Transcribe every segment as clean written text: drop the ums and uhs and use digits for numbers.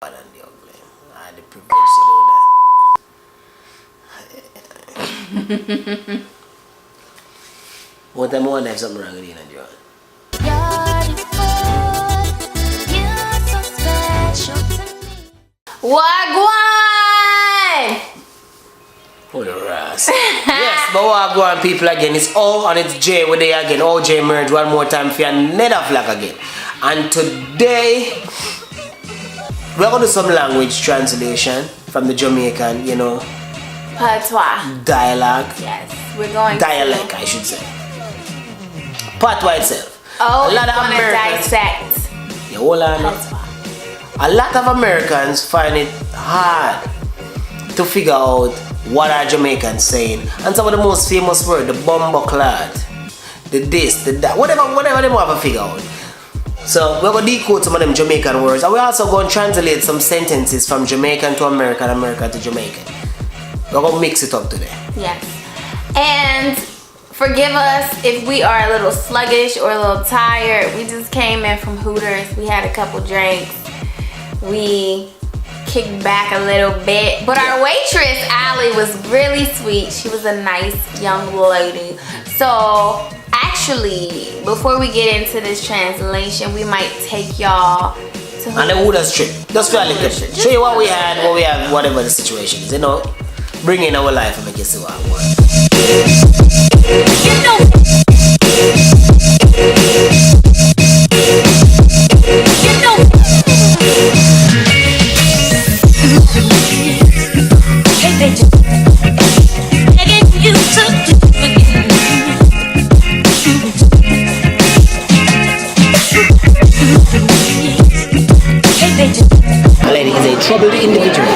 bad and the ugly. I had the privilege to do that. One time I wonder if something wrong with you, John. Wagwan! Oh, the ras. Yes, but Wagwan people again. It's O and it's J with they again. OJ merge one more time for your nether flag again. And today, we're going to do some language translation from the Jamaican, you know. Patois. Dialect. Yes, we're going dialect, I should say. Patois itself. Oh, a lot of Americans dissect. Yeah, hold on. A lot of Americans find it hard to figure out what are Jamaicans saying. And some of the most famous words, the bumbleclad, the this, the that, whatever they want to figure out. So we're going to decode some of them Jamaican words, and we're also going to translate some sentences from Jamaican to American, American to Jamaican. We're going to mix it up today. Yes. And forgive us if we are a little sluggish or a little tired. We just came in from Hooters. We had a couple drinks. We kicked back a little bit. But our waitress, Allie, was really sweet. She was a nice young lady. So actually, before we get into this translation, we might take y'all to on the Hooters trip. Just for a little bit. Show you what we had, whatever the situation is. You know, bring in our life and make you see what I want. You know. A lady is a troubled individual.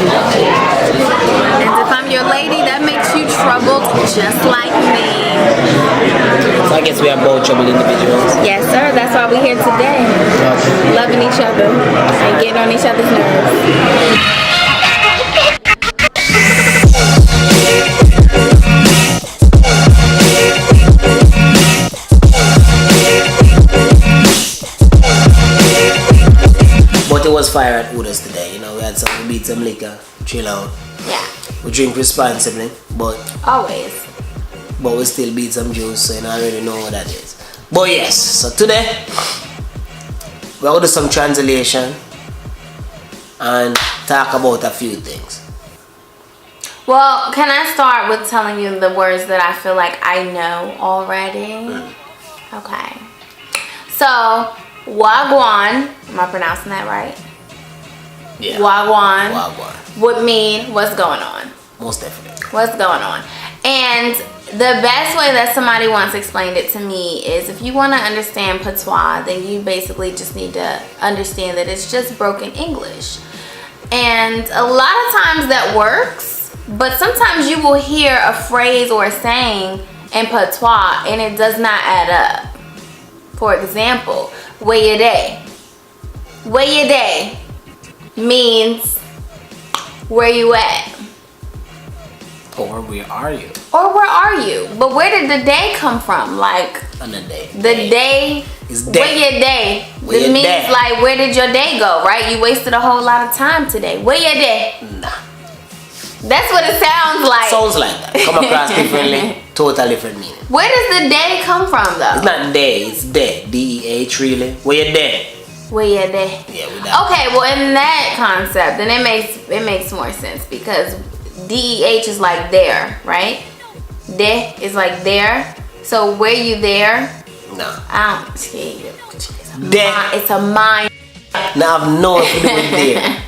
And if I'm your lady, that makes you troubled just like me. So I guess we are both troubled individuals. Yes, sir. That's why we're here today. Okay. Loving each other and getting on each other's nerves. But it was fire at Hooters today. You know, we had we beat some liquor, chill out. Yeah. We drink responsibly, but we still beat some juice, so you know, I already know what that is. But yes, so today we're going to do some translation and talk about a few things. Well, can I start with telling you the words that I feel like I know already? Okay. So, Wagwan, am I pronouncing that right? Yeah. Wagwan. Wagwan. Would mean what's going on. Most definitely. What's going on. And the best way that somebody once explained it to me is if you want to understand Patois, then you basically just need to understand that it's just broken English. And a lot of times that works, but sometimes you will hear a phrase or a saying in Patois and it does not add up. For example, where you day? Where you day means where you at? Or where are you? Or where are you? But where did the day come from? Like on the day. The day is day. Where your day? Where it your means day? like where did your day go, right? You wasted a whole lot of time today. Where your day? Nah. That's what it sounds like. Sounds like that. Come across differently. Total different meaning. Where does the day come from though? It's not day, it's day. D-E-H really. Where your day? Where your day? Yeah, with that. Okay, well in that concept, then it makes more sense because D-E-H is like there, right? De is like there. So where you there? No. I don't see it. It's a mind. Now I've nothing to do with there.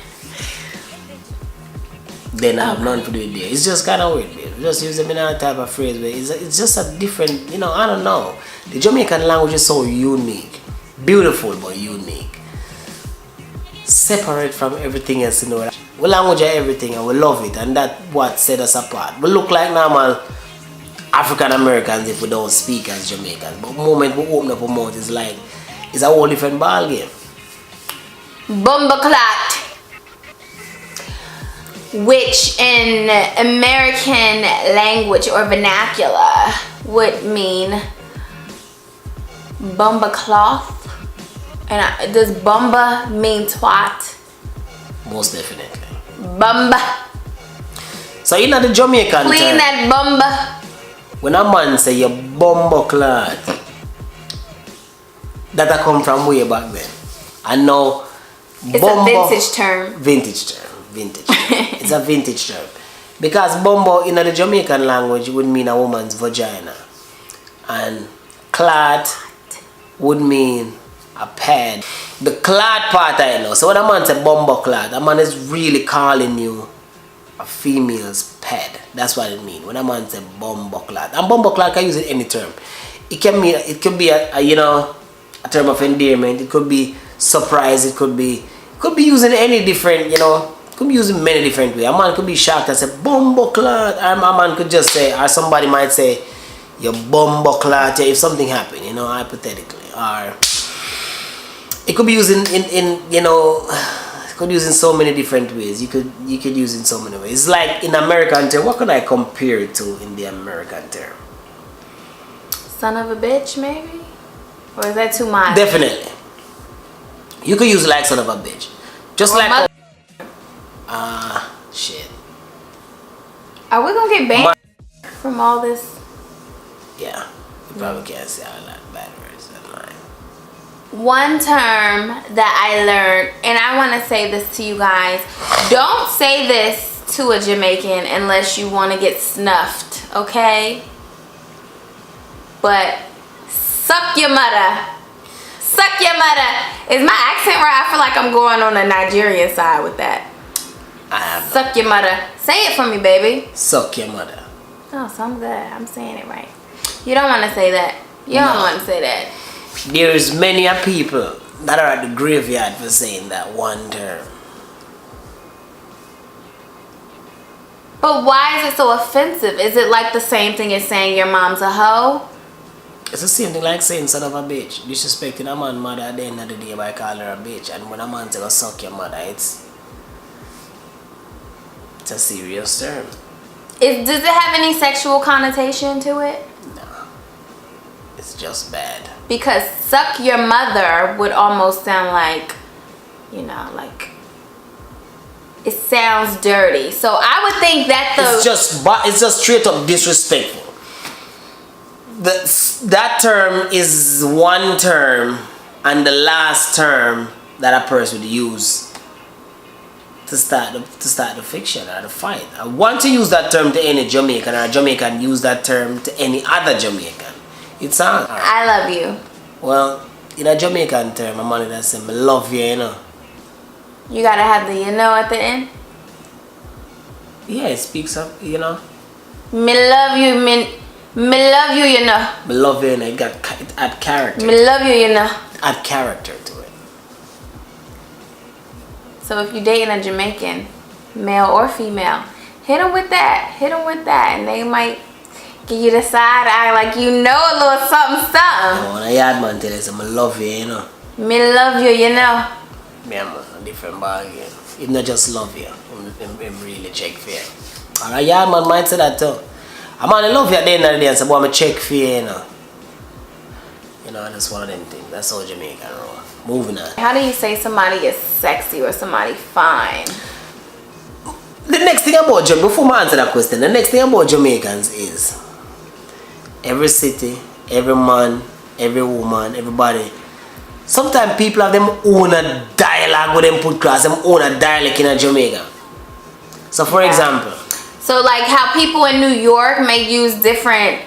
Then I have nothing to do with there. It's just kind of weird. We just use them in a type of phrase where it's just a different, you know, I don't know. The Jamaican language is so unique. Beautiful but unique. Separate from everything else, you know. We language are everything and we love it, and that's what set us apart. We look like normal African Americans if we don't speak as Jamaicans. But the moment we open up our mouth, it's like it's a whole different ball game. Bumbleclat, which in American language or vernacular would mean bumba cloth. And does bumba mean twat? Most definitely. Bumba. So you know the Jamaican Clean term, that bumba. when a man say you bumbo clad, that I come from way back then. And now It's bumbo, a vintage term. Vintage term. It's a vintage term. Because bumbo in the Jamaican language would mean a woman's vagina. And clad would mean a pad. The clad part I know. So when a man say bumbo clad, a man is really calling you a female's pad. That's what it means. When a man say bumbo clad. And bumbo clad can use it any term. It can mean, it could be a term of endearment. It could be surprise. It could be used in any different, could be used in many different ways. A man could be shocked and say bumbo clad. A man could just say, or somebody might say, you're bumbo clad if something happened, hypothetically. Or it could be used it could use in so many different ways. You could use it in so many ways. It's like in American term. What could I compare it to in the American term? Son of a bitch, maybe? Or is that too much? Definitely. You could use like son of a bitch. Just like shit. Are we gonna get banned from all this? Yeah. You probably can't say a lot of bad words online. One term that I learned, and I want to say this to you guys, don't say this to a Jamaican unless you want to get snuffed, okay? But suck your mother. Suck your mother. Is my accent right? I feel like I'm going on the Nigerian side with that. I have Suck your mother. Say it for me, baby. Suck your mother. Oh, so I'm good. I'm saying it right. You don't want to say that. You don't want to say that. There's many people that are at the graveyard for saying that one term. But why is it so offensive? Is it like the same thing as saying your mom's a hoe? It's the same thing like saying son of a bitch. Disrespecting a man's mother at the end of the day by calling her a bitch. And when a man says go suck your mother, it's a serious term. Does it have any sexual connotation to it? No. It's just bad. Because suck your mother would almost sound like, like it sounds dirty. So I would think that it's just straight up disrespectful. That term is one term and the last term that a person would use to start the fiction or the fight. I want to use that term to any Jamaican, or a Jamaican use that term to any other Jamaican. It's on. I love you. Well, in a Jamaican term, a man that say, I love you, You gotta have the at the end? Yeah, it speaks of, Me love you, me love you, I love you, it add character. Me love you, Add character to it. So if you're dating a Jamaican, male or female, hit them with that. And they might give you the side eye like a little something. When a yard man tell us, I love you, Me love you, Yeah, man, a different bag again. If not just love you, I'm really check for you. And a yard man might say that too. A man, I love you at the end of the day and say, boy, I'm check for you, that's one of them things. That's all Jamaican roll. Moving on. How do you say somebody is sexy or somebody fine? The next thing about Jamaica, before I answer that question, the next thing about Jamaicans is every city, every man, every woman, everybody. Sometimes people have them own a dialogue with them put class, them own a dialect in a Jamaica. So for example. So like how people in New York may use different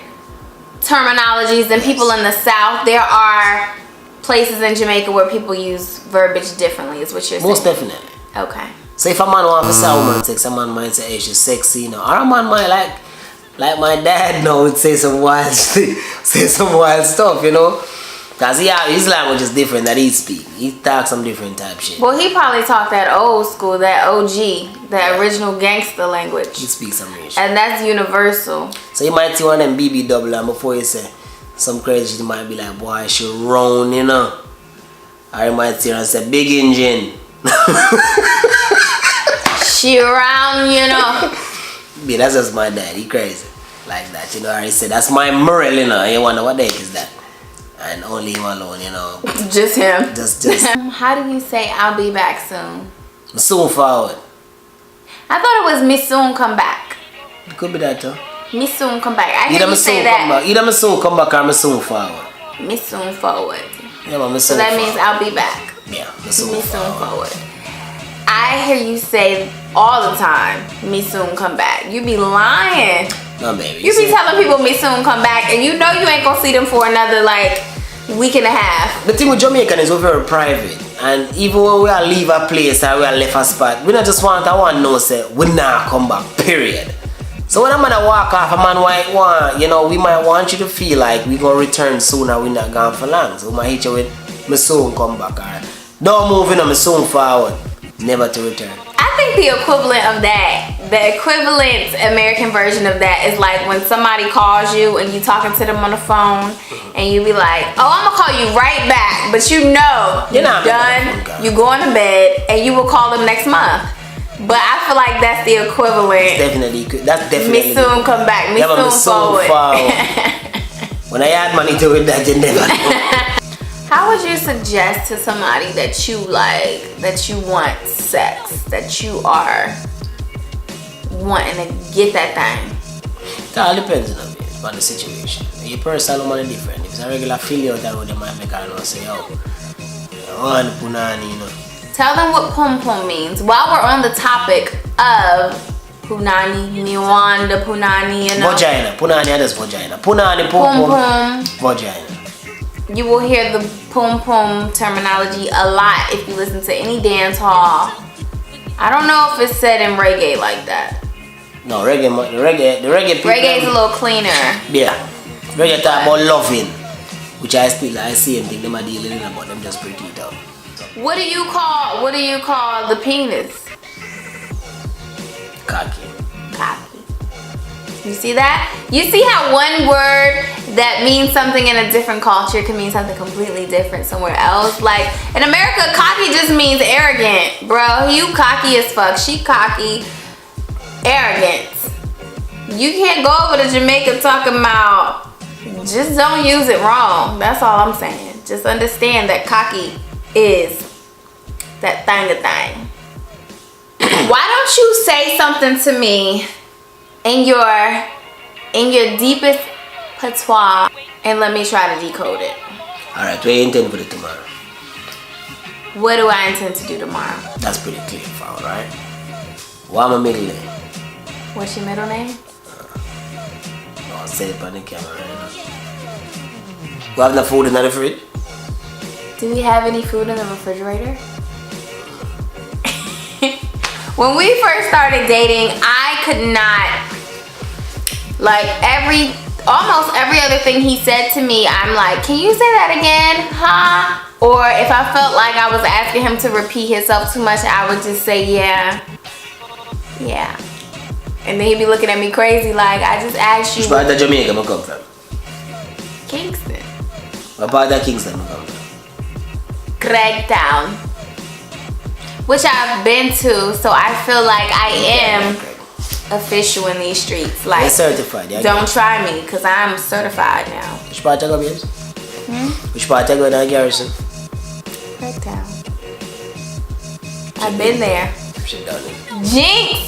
terminologies than people in the South, there are places in Jamaica where people use verbiage differently, is what you're saying? Most definitely. Okay. So if a man wants to say a woman sex, a man might say, hey, she's sexy, Or a man might like my dad would say some wild stuff, Because his language is different that he speaks. He talks some different type shit. Well, he probably talked that old school, that OG, that original gangster language. He speaks some real shit. And that's universal. So you might see one of them BBW and before you say some crazy shit, you might be like, boy, she round, Or you might see her and say, big engine. She round, Yeah, that's just my dad. He crazy. Like that, Or he said, that's my Merle, You wonder what the heck is that? And only him alone, Just him. Just. How do you say I'll be back soon? Me soon forward. I thought it was me soon come back. It could be that too. Me soon come back. I Either hear me you soon say come that. back. Either me soon come back or me soon forward. Me soon forward. Yeah, man, me So soon that forward. means I'll be back. Yeah, me soon Me soon forward. forward. I hear you say all the time, me soon come back. You be lying. No, baby. You be telling people me soon come back, and you know you ain't gonna see them for another like week and a half. The thing with Jamaican is we're very private. And even when we are leave a place or we are left a spot, we not just want know say we not come back, period. So when a man walk off, a man want, you know, we might want you to feel like we gonna return soon or we not gone for long. So we might hit you with me soon come back or don't move in on me soon forward, never to return. I think the equivalent of that, the equivalent American version of that is like when somebody calls you and you talking to them on the phone and you be like, oh, I'm gonna call you right back, but you know you're done, you going to bed, and you will call them next month. But I feel like that's the equivalent. That's definitely. Me soon come back, me soon forward. When I add money to it, that you never know. How would you suggest to somebody that you like, that you want sex, that you are wanting to get that thing? It all depends on the situation. Your personal money different. If it's a regular failure, that would might make her say, oh, I want punani, you know. Tell them what pum pum means. While we're on the topic of punani, miwanda, punani, you know. Vagina. Punani is vagina. Punani, pum pum, vagina. You will hear the pum pum terminology a lot if you listen to any dance hall. I don't know if it's said in reggae like that. No, the reggae people. Reggae is a little cleaner. Yeah. Reggae talk about loving, which I see and think them are dealing about them just pretty it out. What do you call the penis? Cocky. Cocky. You see that? You see how one word that means something in a different culture can mean something completely different somewhere else? Like in America, cocky just means arrogant, bro. You cocky as fuck. She cocky. Arrogance. You can't go over to Jamaica talking about, just don't use it wrong. That's all I'm saying. Just understand that cocky is that thing. Why don't you say something to me in your deepest patois and let me try to decode it? Alright, what do you intend for it tomorrow? What do I intend to do tomorrow? That's pretty clear, foul, right? What's my middle name? What's your middle name? No, I'll say it on the camera right now. We have no food in the fridge? Do we have any food in the refrigerator? When we first started dating, I could not, like almost every other thing he said to me, I'm like, can you say that again, huh? Or if I felt like I was asking him to repeat himself too much, I would just say, yeah. And then he'd be looking at me crazy like, I just asked you. Which part of Jamaica I come from? Kingston. What part of Kingston I come from? Craigtown. Which I've been to, so I feel like I am official in these streets. Like, you're certified. Yeah, don't try me, because I'm certified now. Which part you go, babes? Which part you go in Garrison? Craigtown. I've been there. Shit down there. Jinx!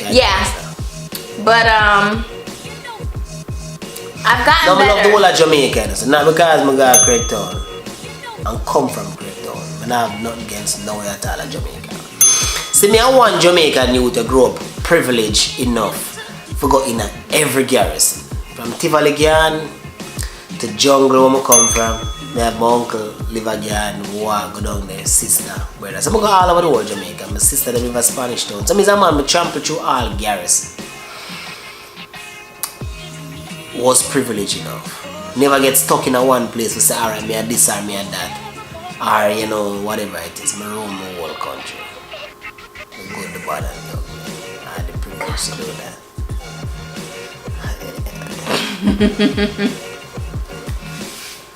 Yeah. But, I've gotten no, better. I love the whole of Jamaica. So not because I go to Craigtown and come from Craigtown. I have nothing against nowhere at all in Jamaica. See, me, I want Jamaican youth to grow up privileged enough to go in every garrison. From Tivoli Garden to Jungle where I come from. I have my uncle live again, walk, go down there, sister, brother. So I go all over the world Jamaica. My sister live in a Spanish town. So I'm a man, I trample through all garrison. Was privileged enough. Never get stuck in a one place to say, alright, me a this or me a that. Or, you know, whatever it is. Me roam the whole country. The good, the bad, and the ugly. I had the privilege to do that.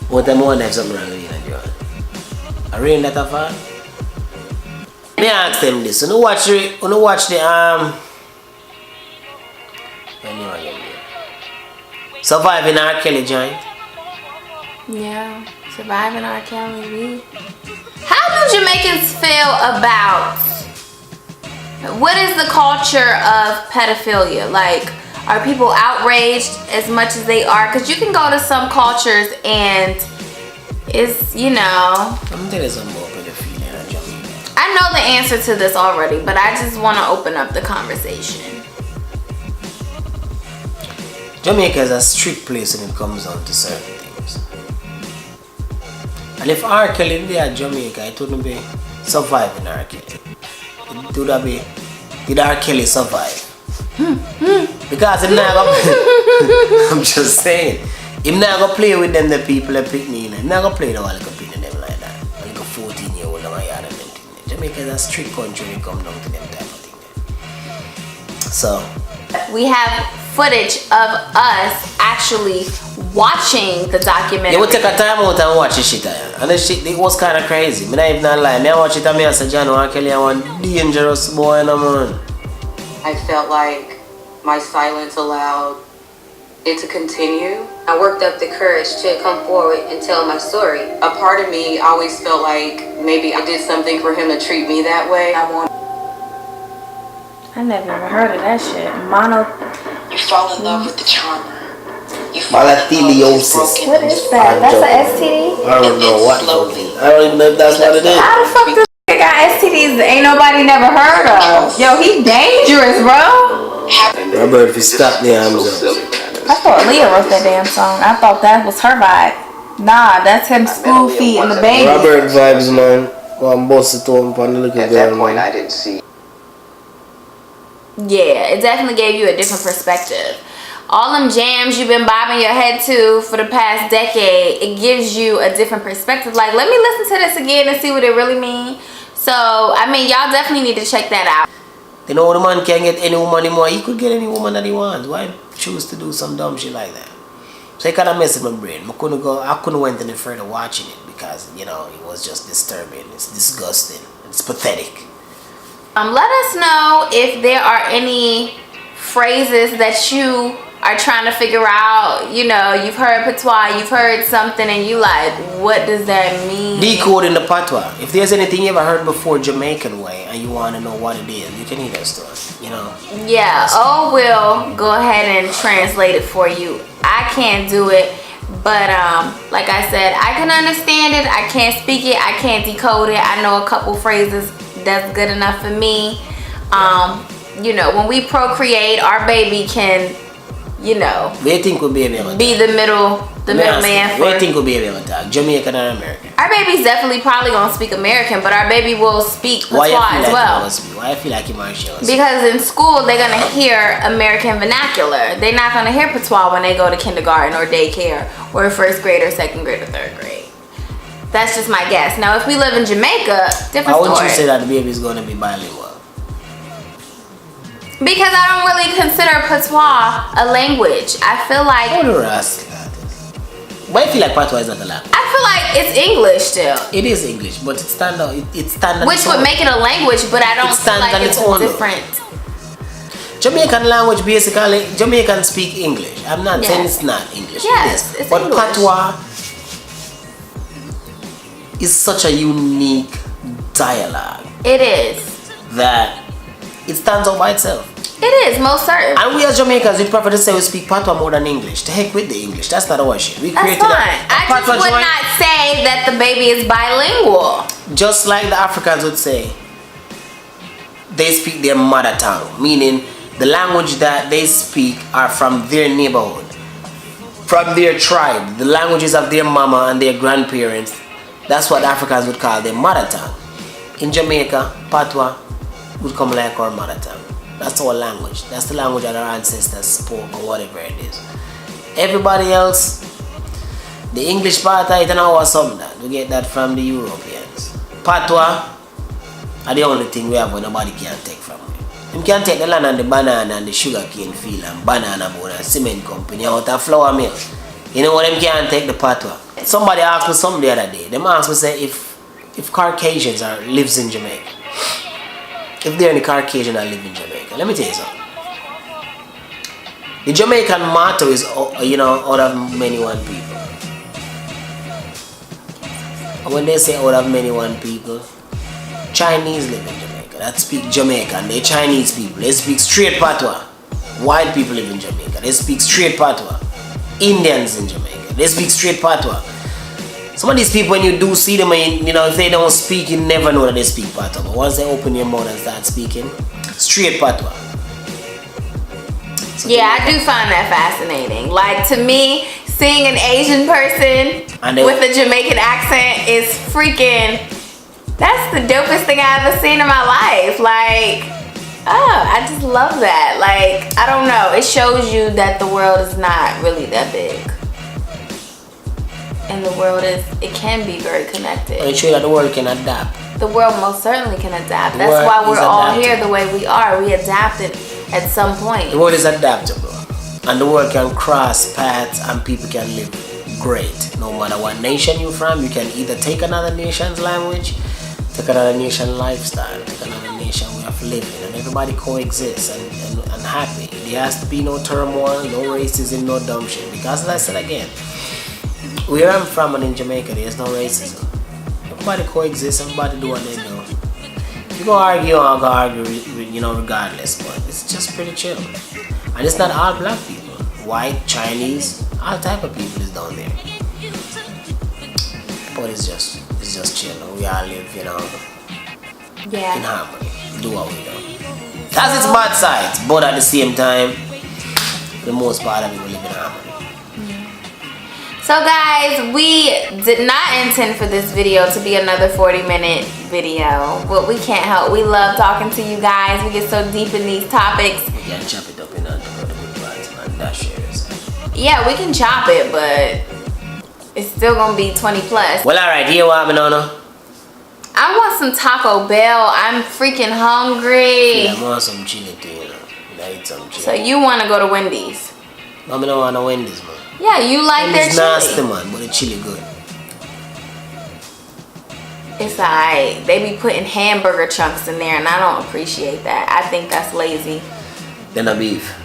One time I wonder if something wrong with you, John. I rain that afar? Me ask them this. You know watch the Surviving R. Kelly joint? Yeah. Surviving R. Kelly. How do Jamaicans feel about, what is the culture of pedophilia? Like, are people outraged as much as they are? Because you can go to some cultures and it's, you know. I'm telling you something about pedophilia in Jamaica. I know the answer to this already, but I just want to open up the conversation. Jamaica is a strict place when it comes down to certain things. And if R. Kelly there at Jamaica, it wouldn't be surviving R. Kelly. It would be, did R. Kelly survive? Because him not gonna I'm just saying, him not gonna play with them the people that pick me in. Him not gonna play the one compete in them like that. Like a 14-year-old and yard and them thing. Jamaica is a strict country when it comes down to them type of thing. So we have footage of us actually watching the documentary. they would take a time out and watch the shit. And the shit, it was kind of crazy. Me not even lie. Me I watch it and me I say, John R. Kelly, I want dangerous boy, no man. I felt like my silence allowed it to continue. I worked up the courage to come forward and tell my story. A part of me always felt like maybe I did something for him to treat me that way. I never even heard of that shit. You fall in love with the charmer. You Malathiliosis. What is that? That's an STD? I don't know what. I don't even know if that's what it is. How the fuck this nigga got STDs that ain't nobody never heard of? Yo, he dangerous, bro. Robert, if you stop the arms up. I thought Leah wrote that damn song. I thought that was her vibe. Nah, that's him spoon feeding the baby. Robert vibes, man. Go and bust it on the look at that point. I didn't see. Yeah, it definitely gave you a different perspective. All them jams you've been bobbing your head to for the past decade, it gives you a different perspective. Like, let me listen to this again and see what it really means. So, I mean, y'all definitely need to check that out. You know, the man can't get any woman anymore. He could get any woman that he wants. Why choose to do some dumb shit like that? So it kind of messed with my brain. I couldn't went any further watching it because, you know, it was just disturbing. It's disgusting. It's pathetic. Let us know if there are any phrases that you are trying to figure out. You know, you've heard patois, you've heard something, and you like, what does that mean? Decoding the patois. If there's anything you ever heard before Jamaican way and you want to know what it is, you can hit us to us, you know. Yeah, we'll go ahead and translate it for you. I can't do it, but like I said, I can understand it. I can't speak it. I can't decode it. I know a couple phrases. That's good enough for me. You know, when we procreate, our baby can, you know, we think we'll be able to be the middleman for. We think we'll be able to talk Jamaican and American. Our baby's definitely probably gonna speak American, but our baby will speak patois as well. Why I feel like Marshall? Because in school they're gonna hear American vernacular. They're not gonna hear patois when they go to kindergarten or daycare or first grade or second grade or third grade. That's just my guess. Now, if we live in Jamaica, different How story. would you say that the baby is going to be bilingual? Because I don't really consider patois a language. I feel like... I don't ask that. But I feel like patois is not a language. I feel like it's English still. It is English, but it's standard. It's standard. Which would make it a language, but I don't feel like it's different. Jamaican language, basically, Jamaicans speak English. I'm not saying it's not English. Yes, it is. But English. patois is such a unique dialogue. It is. That it stands out by itself. It is, most certain. And we as Jamaicans, we prefer to say we speak patois more than English. To heck with the English. That's not our shit. We created That's fine. I just would not say that the baby is bilingual. Just like the Africans would say, they speak their mother tongue. Meaning, the language that they speak are from their neighborhood. From their tribe. The languages of their mama and their grandparents. That's what Africans would call their mother tongue. In Jamaica, patois would come like our mother tongue. That's our language. That's the language that our ancestors spoke or whatever it is. Everybody else, the English part of it and our something that. We get that from the Europeans. Patois are the only thing we have where nobody can take from it. Them can take the land and the banana and the sugar cane field and banana board and cement company out of flour mill. You know what them can't take the patois. Somebody asked me something the other day. Them asked me say if Caucasians lives in Jamaica. If there are any Caucasians that live in Jamaica. Let me tell you something. The Jamaican motto is, you know, out of many one people. When they say out of many one people, Chinese live in Jamaica. That speak Jamaican. They're Chinese people. They speak straight Patois. White people live in Jamaica. They speak straight Patois. Indians in Jamaica. They speak straight Patois. Some of these people, when you do see them, you know, if they don't speak, you never know that they speak Patois. But once they open your mouth and start speaking, straight Patois. So yeah, I do find that fascinating. Like, to me, seeing an Asian person with a Jamaican accent is freaking, that's the dopest thing I ever seen in my life. Like, oh, I just love that. Like, I don't know. It shows you that the world is not really that big. And the world it can be very connected. It shows that the world can adapt. The world most certainly can adapt. That's why we're all here the way we are. We adapted at some point. The world is adaptable. And the world can cross paths and people can live great. No matter what nation you're from, you can either take another nation's language, take another nation's lifestyle, take another nation way of living, and everybody coexists and happy. There has to be no turmoil, no racism, no dumb shit. Because as I said again, where I'm from and in Jamaica, there's no racism. Everybody coexists, everybody do what they do. You go argue, I'll go argue, you know, regardless, but it's just pretty chill. And it's not all black people. White, Chinese, all type of people is down there. But it's just chill. We all live, you know, in harmony. Do what we do. That's its bad sides, but at the same time, the most part of people live in harmony. So guys, we did not intend for this video to be another 40-minute video, but we can't help. We love talking to you guys. We get so deep in these topics. We can chop it up in the good parts and that shares. Yeah, we can chop it, but it's still gonna be 20 plus. Well, alright, here what happened, Nona? I want some Taco Bell. I'm freaking hungry. Yeah, I want some chili too, you know. I eat some chili. So you want to go to Wendy's? I don't want no Wendy's, man. Yeah, you like their chili. It's nasty, man, but the chili good. It's alright. They be putting hamburger chunks in there, and I don't appreciate that. I think that's lazy. Then a beef.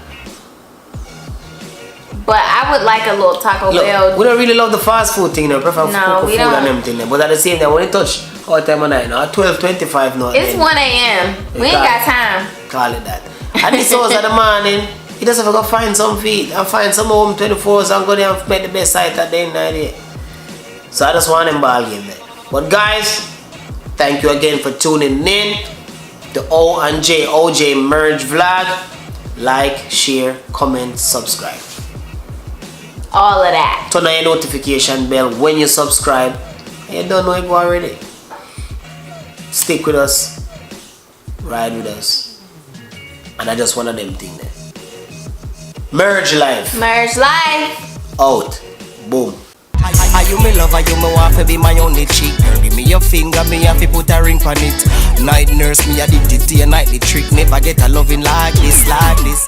But I would like a little Taco Bell. We don't really love the fast food thing, no. Prefer food and everything there. But at the same time, when it touch all time of night, now 12:25 now. It's 1 a.m. We ain't got time. Call it that. At this hours of the morning, he doesn't have to go find some feet and find some home 24s and go there and make the best site at the end of the day. So I just want them ball game there. But guys, thank you again for tuning in to O and J OJ Merge Vlog. Like, share, comment, subscribe. All of that. Turn on your notification bell when you subscribe. You don't know it already. Stick with us. Ride with us. And I just one of them things there. Merge life. Merge life. Out. Boom. Are you me lover, you me want to be my only cheek. Girl, give me your finger, me have to put a ring on it. Night nurse, me addicted to your nightly trick. Never get a loving like this, like this.